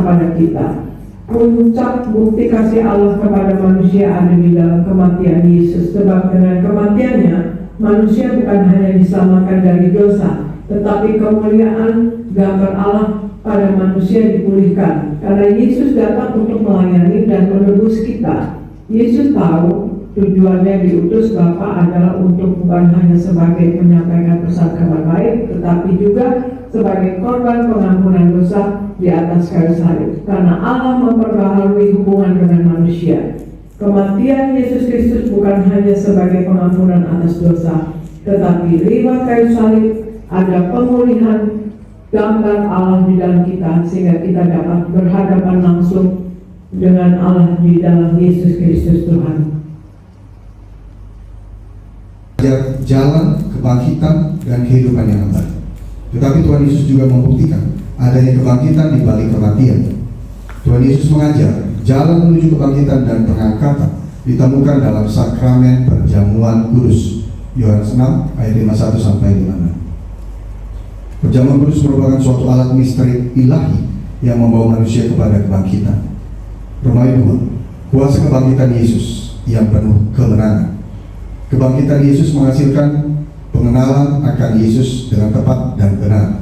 kepada kita. Puncak bukti kasih Allah kepada manusia ada di dalam kematian Yesus, sebab dengan kematiannya manusia bukan hanya diselamatkan dari dosa, tetapi kemuliaan gambar Allah pada manusia dipulihkan. Karena Yesus datang untuk melayani dan menebus kita. Yesus tahu tujuannya diutus Bapa adalah untuk bukan hanya sebagai menyampaikan pesan kabar baik, tetapi juga sebagai korban pengampunan dosa di atas kayu salib. Karena Allah memperbaharui hubungan dengan manusia. Kematian Yesus Kristus bukan hanya sebagai pengampunan atas dosa, tetapi lewat kayu salib ada pemulihan gambar Allah di dalam kita, sehingga kita dapat berhadapan langsung dengan Allah di dalam Yesus Kristus Tuhan. Jalan kebangkitan dan kehidupan yang abadi. Tetapi Tuhan Yesus juga membuktikan adanya kebangkitan di balik kematian. Tuhan Yesus mengajar jalan menuju kebangkitan dan pengangkatan ditemukan dalam sakramen perjamuan kudus. Yohanes 6 ayat 51 sampai 56. Perjamuan kudus merupakan suatu alat misteri ilahi yang membawa manusia kepada kebangkitan. Romawi 2, kuasa kebangkitan Yesus yang penuh kemenangan. Kebangkitan Yesus menghasilkan pengenalan akan Yesus dengan tepat dan benar.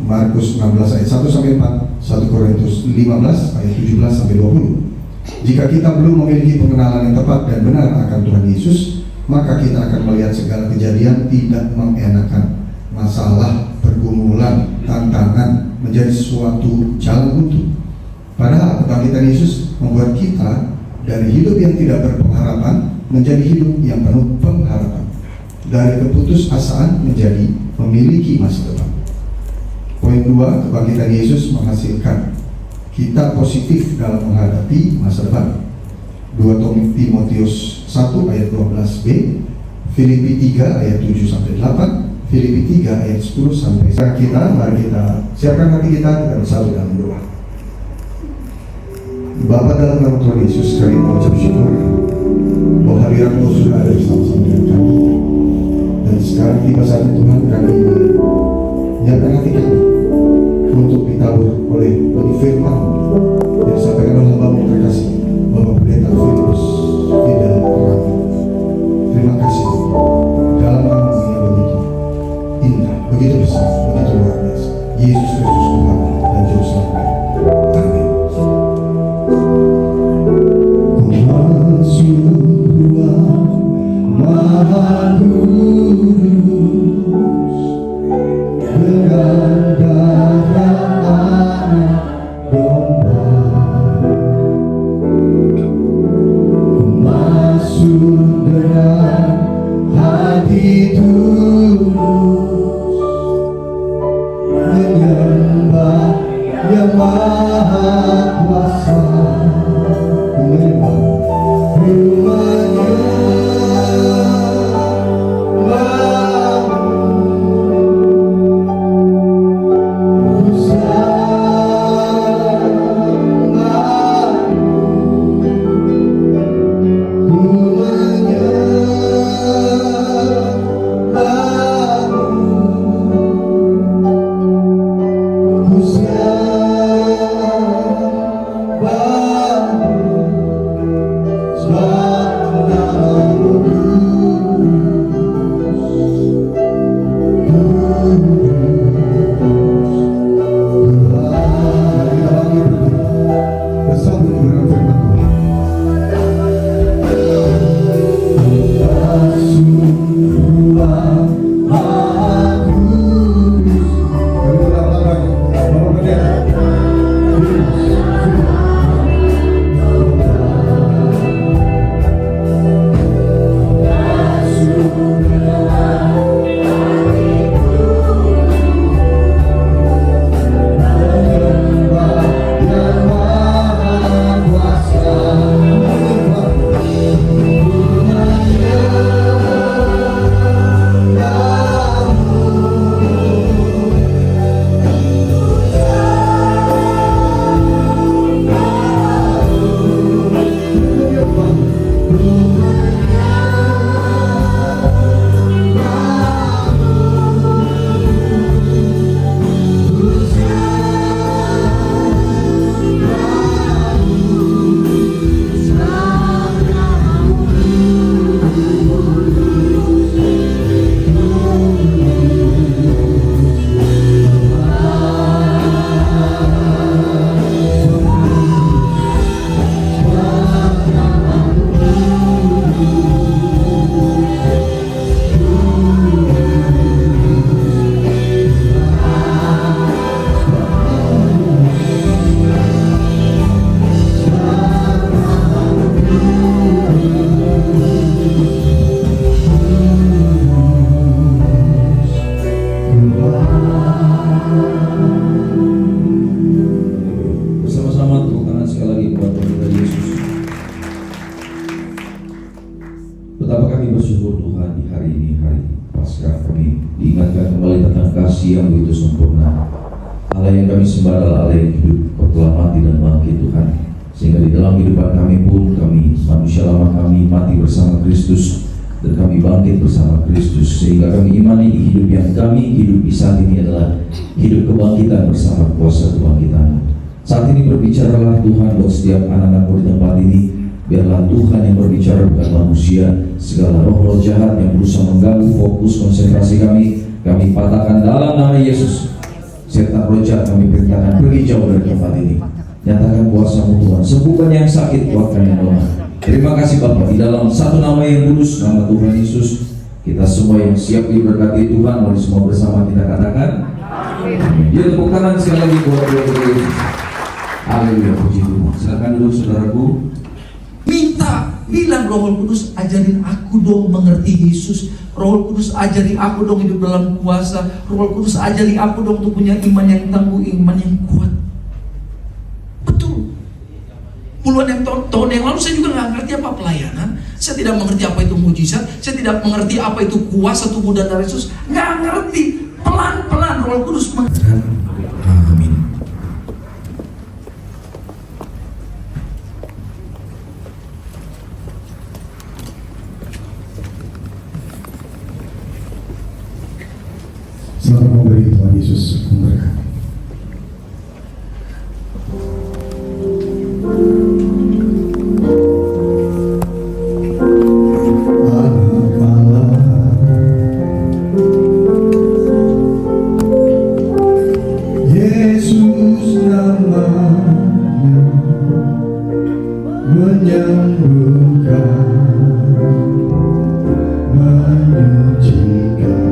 Markus 16 ayat 1 sampai 4, 1 Korintus 15 ayat 17 sampai 20. Jika kita belum memiliki pengenalan yang tepat dan benar akan Tuhan Yesus, maka kita akan melihat segala kejadian tidak mengenakan, masalah, pergumulan, tantangan menjadi sesuatu jalan buntu. Padahal kebangkitan Yesus membuat kita dari hidup yang tidak berpengharapan menjadi hidup yang penuh pengharapan, dari keputusasaan menjadi memiliki masa depan. Poin 2, kebangkitan Yesus menghasilkan kita positif dalam menghadapi masa depan. 2 Timotius 1 ayat 12b, Filipi 3 ayat 7 sampai 8, Filipi 3 ayat 10 sampai 11. Mari kita siapkan hati kita bersatu dalam doa. Bapa, dalam nama Tuhan Yesus, kami mengucap syukur bahwa hadirat Kau sudah ada bersama-sama dengan kami. Dan sekarang tiba saatnya Tuhan, kami menyiapkan hati kami untuk ditabur oleh firman yang disampaikan oleh hamba-Mu terkasih, Bapak Pendeta Filipus Fidel Orang. Terima kasih dalam nama-Mu yang begitu indah, begitu besar, begitu luar biasa. Yesus Kristus Tuhan dan Juru Selamat. Amin. Maha Kudus dengan darah anak domba, masuk dengan hati tulus menyembah yang maha kuasa, menyembah rumahnya. sembah adalah Allah yang hidup, Kau telah mati dan bangkit Tuhan, sehingga di dalam kehidupan kami pun, kami manusia lama kami mati bersama Kristus dan kami bangkit bersama Kristus, sehingga kami imani hidup yang kami hidup di saat ini adalah hidup kebangkitan bersama kuasa kebangkitan. Saat ini berbicaralah Tuhan buat setiap anak-anakmu di tempat ini. Biarlah Tuhan yang berbicara, bukan manusia. Segala roh-roh jahat yang berusaha mengganggu fokus konsentrasi kami patahkan dalam nama Yesus. Setan roh jahat kami perintahkan pergi jauh dari tempat ini. Nyatakan kuasa-Mu Tuhan, sembuhkan yang sakit, kuatkan yang lemah. Terima kasih Bapa, di dalam satu nama yang kudus, nama Tuhan Yesus, kita semua yang siap diberkati Tuhan, mari semua bersama kita katakan amin. Ya, tepuk tangan sekali lagi buat Yesus. Haleluya, puji Tuhan. Silakan duduk saudaraku. Minta, bilang Roh Kudus, ajarin aku dong mengerti Yesus. Roh Kudus ajari aku dong hidup dalam kuasa. Roh Kudus ajari aku dong untuk punya iman yang tangguh, iman yang kuat. Betul. Puluhan yang tahun yang lalu saya juga nggak ngerti apa pelayanan. Saya tidak mengerti apa itu mujizat. Saya tidak mengerti apa itu kuasa tubuh dan darah Yesus. Nggak ngerti. Pelan-pelan Roh Kudus Amin. Selamat memberi Tuhan Yesus memberkati. Yesus namanya menyembuhkan, menyucikan,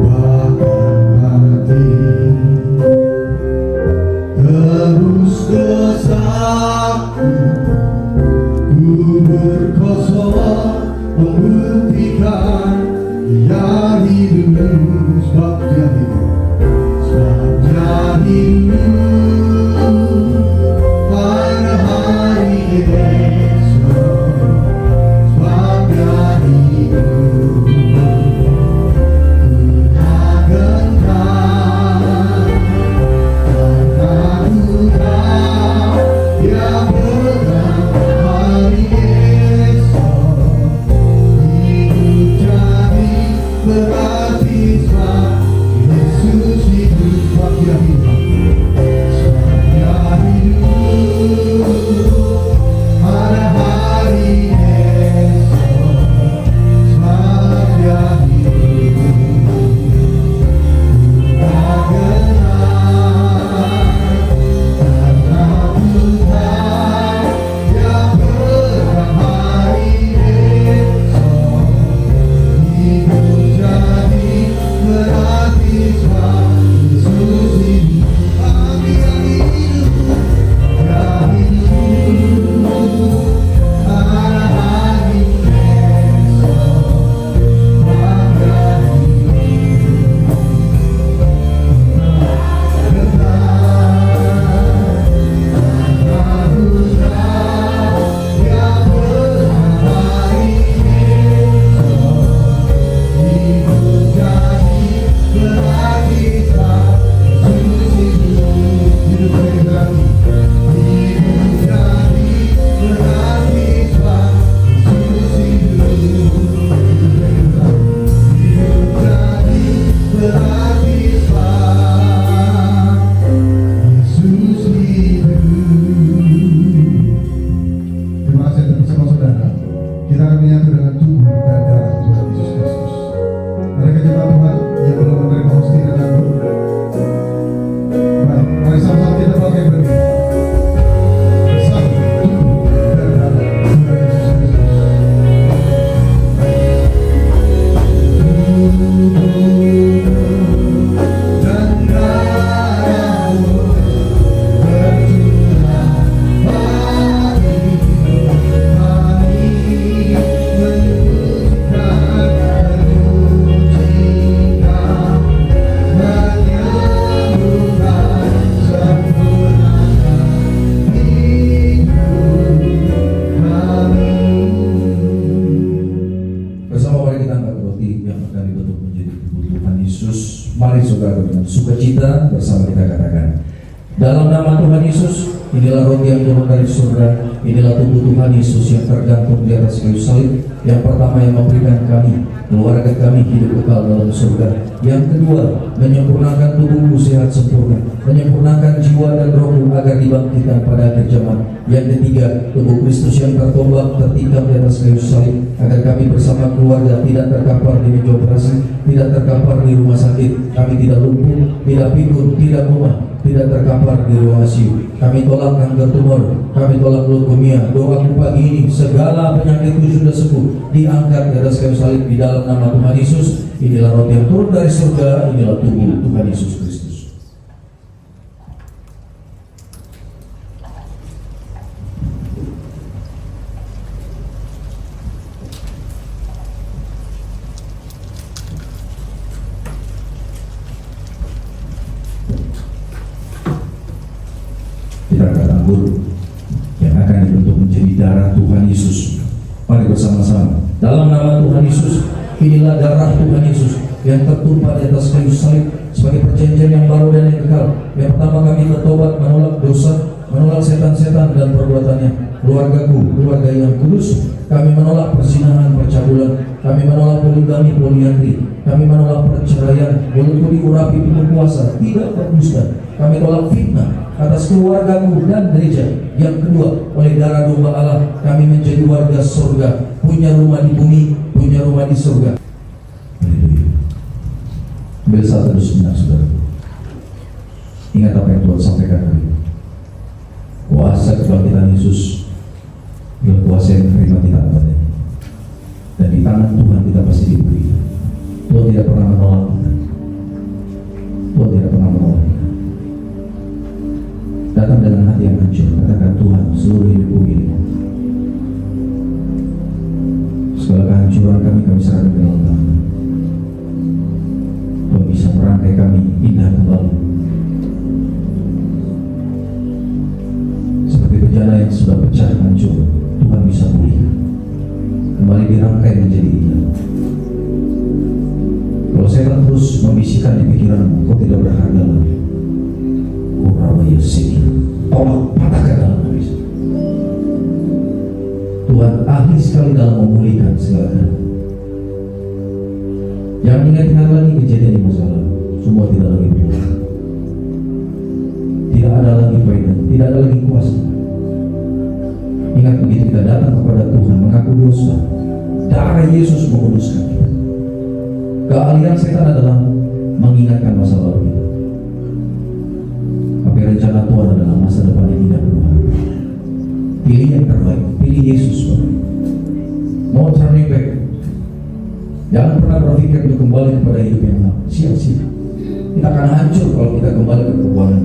bahkan mati. Terus dosaku ku berkosong, membuktikan Dia hidup, sebab Dia hidup, sebab Dia hidup pada hari ini. sukacita, bersama kita katakan, dalam nama Tuhan Yesus, inilah roti yang turun dari surga, inilah tubuh Tuhan Yesus yang tergantung di atas kayu salib, yang pertama yang memberikan kami, keluarga kami hidup kekal dalam surga. Yang kedua, menyempurnakan tubuhku sehat sempurna, menyempurnakan jiwa dan rohku agar dibangkitkan pada akhir zaman. Yang ketiga, tubuh Kristus yang tertombak, tertikam di atas kayu salib, agar kami bersama keluarga tidak terkapar di meja operasi, tidak terkapar di rumah sakit, kami tidak lumpuh, tidak pikun, tidak koma, tidak terkapar di ruang ICU. Kami tolak kanker tumor, kami tolak leukemia. Doaku pagi ini, segala penyakitku sudah sembuh, diangkat di atas kayu salib di dalam nama Tuhan Yesus. Inilah roti yang turun dari surga, inilah tubuh Tuhan Yesus Kristus. Kita angkat anggur yang akan dibentuk menjadi darah Tuhan Yesus. Mari bersama-sama dalam nama Tuhan Yesus. Inilah darah Tuhan Yesus yang tertumpah di atas kayu salib sebagai perjanjian yang baru dan yang kekal. Yang pertama, kami bertobat, menolak dosa, menolak setan-setan dan perbuatannya. Keluargaku, keluarga yang kudus. Kami menolak perzinahan, percabulan. Kami menolak poligami, poliandri. Kami menolak perceraian, mulutku diurapi penuh kuasa, tidak berdusta. Kami tolak fitnah atas keluargaku dan gereja. Yang kedua, oleh darah domba Allah, kami menjadi warga surga, punya rumah di bumi, punya rumah di surga. Ambil satu sebentar, saudara. Ingat apa yang Tuhan sampaikan tadi. Kuasa kebangkitan Yesus adalah kuasa yang terima kita padanya. Dan di tangan Tuhan kita pasti diberi. Tuhan tidak pernah menolak kita. Tuhan tidak pernah menolak kita. Datang dengan hati yang hancur, katakan, Tuhan, seluruh hidupku ini, segala kehancuran kami serahkan ke dalam tangan. Tuhan bisa merangkai kami indah kembali, seperti bencana yang sudah pecah hancur. Tuhan bisa pulihkan, kembali dirangkai menjadi indah. Kalau setan terus membisikkan di pikiranmu, kau tidak berharga lagi, tolak, patahkan dalam nama Yesus. Tuhan ahli sekali dalam memulihkan segala. Jangan ingat-ingat lagi kejadian di masa lalu. Semua tidak lagi berulang. Tidak ada lagi faedah, tidak ada lagi kuasa. Ingat, begitu kita datang kepada Tuhan mengaku dosa, darah Yesus menguduskan kita. Keahlian setan adalah mengingatkan masa lalu kita. Tapi rencana Tuhan adalah masa depan yang tidak berubah. Pilih yang terbaik, pilih Yesus. Mau turning back. Jangan pernah berpikir untuk kembali kepada hidup yang lama. Sia-sia. Kita akan hancur kalau kita kembali ke keuangan.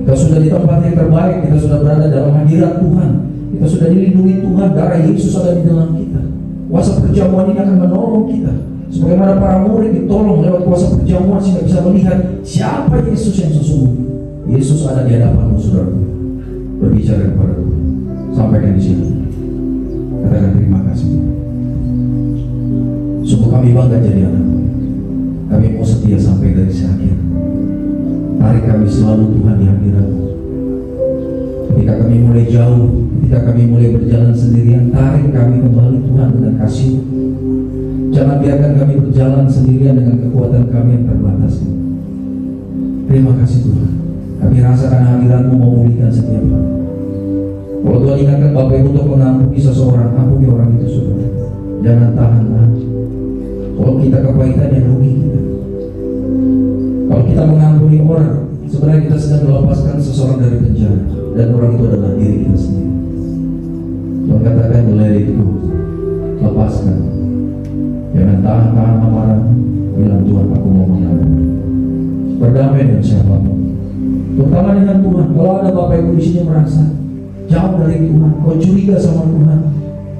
Kita sudah di tempat yang terbaik, kita sudah berada dalam hadirat Tuhan, kita sudah dilindungi Tuhan, darah Yesus ada di dalam kita. Kuasa perjamuan ini akan menolong kita. Sebagaimana para murid ditolong lewat kuasa perjamuan sehingga bisa melihat siapa Yesus yang sesungguhnya. Yesus ada di hadapanmu, saudara. Berbicara kepada Tuhan. Sampaikan di sini. Katakan terima kasih. Sungguh kami bangga jadi anak-Mu. Kami mau setia sampai dari akhir. Tarik kami selalu Tuhan di hadirat-Mu. Ketika kami mulai jauh, ketika kami mulai berjalan sendirian, tarik kami kembali Tuhan dengan kasih. Jangan biarkan kami berjalan sendirian dengan kekuatan kami yang terbatas. Terima kasih Tuhan. Kami rasakan hadirat-Mu memulihkan setiap hari. Kalau Tuhan ingatkan Bapak Ibu untuk mengampuni seseorang, ampuni orang itu, saudara. Jangan tahan-tahan. Kalau kita kepahitan yang rugi kita. Kalau kita mengampuni orang, sebenarnya kita sedang melepaskan seseorang dari penjara, dan orang itu adalah diri kita sendiri. Tuhan katakan, let it go. Lepaskan. Jangan tahan-tahan amarah. Bilang, Tuhan, aku mau mengampuni. Berdamai dengan siapapun, terutama dengan Tuhan. Kalau ada Bapak Ibu di sini merasa jauh dari Tuhan, kau curiga sama Tuhan,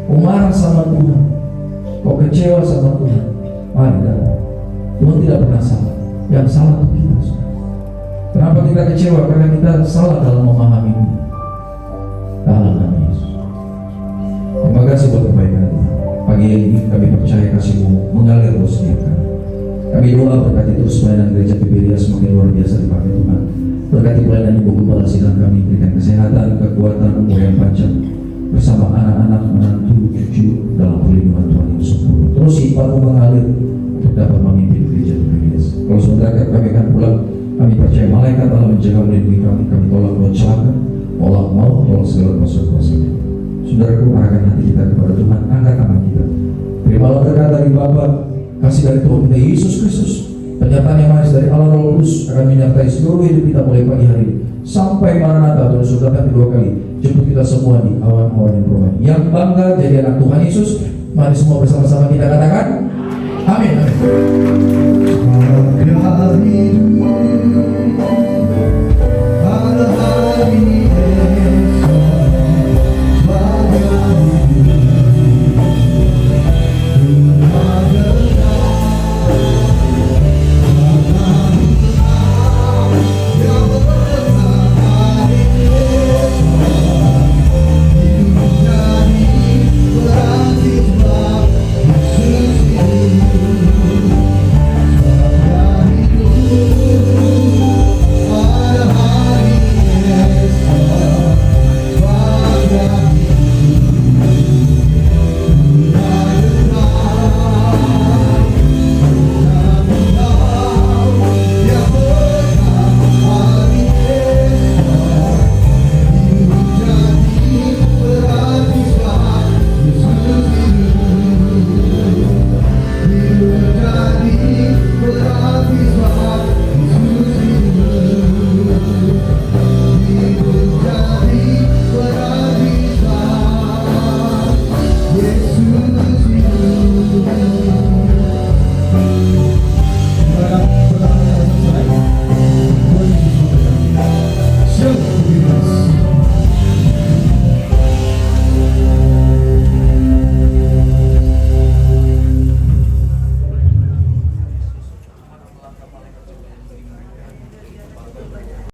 kau marah sama Tuhan, kau kecewa sama Tuhan, mari datang. Tuhan tidak pernah salah. Yang salah itu kita. Kenapa kita kecewa? Karena kita salah dalam memahami Dia. Dalam nama Yesus. Terima kasih buat kebaikan Tuhan. Pagi ini kami percaya kasih-Mu mengalir terus setiap kami. Kami doa berkati terus pelayanan gereja PBRIA semakin luar biasa dipakai Tuhan. Berkati pelayanan Ibu Gembala Sidang kami, berikan kesehatan, kekuatan, umur yang panjang bersama anak-anak, menantu, cucu dalam perlindungan Tuhan yang sempurna. Terus hikmatmu mengalir untuk dapat memimpin gereja PBRIA. Kalau saudara kami akan pulang, kami percaya malaikat Allah menjaga melindungi kami. Kami tolak roh celaka, tolak maut, tolak segala kuasa-kuasa. Saudaraku, arahkan hati kita kepada Tuhan, angkat tangan kita. Terimalah berkat dari Bapa, kasih dari Tuhan kita Yesus Kristus, pernyataan yang manis dari Allah Roh Kudus akan menyertai seluruh hidup kita mulai pagi hari ini sampai Maranatha Tuhan sudah datang kedua kali. Jemput kita semua di awan-awan yang berubah. Yang bangga jadi anak Tuhan Yesus, mari semua bersama-sama kita katakan, amin. Amin.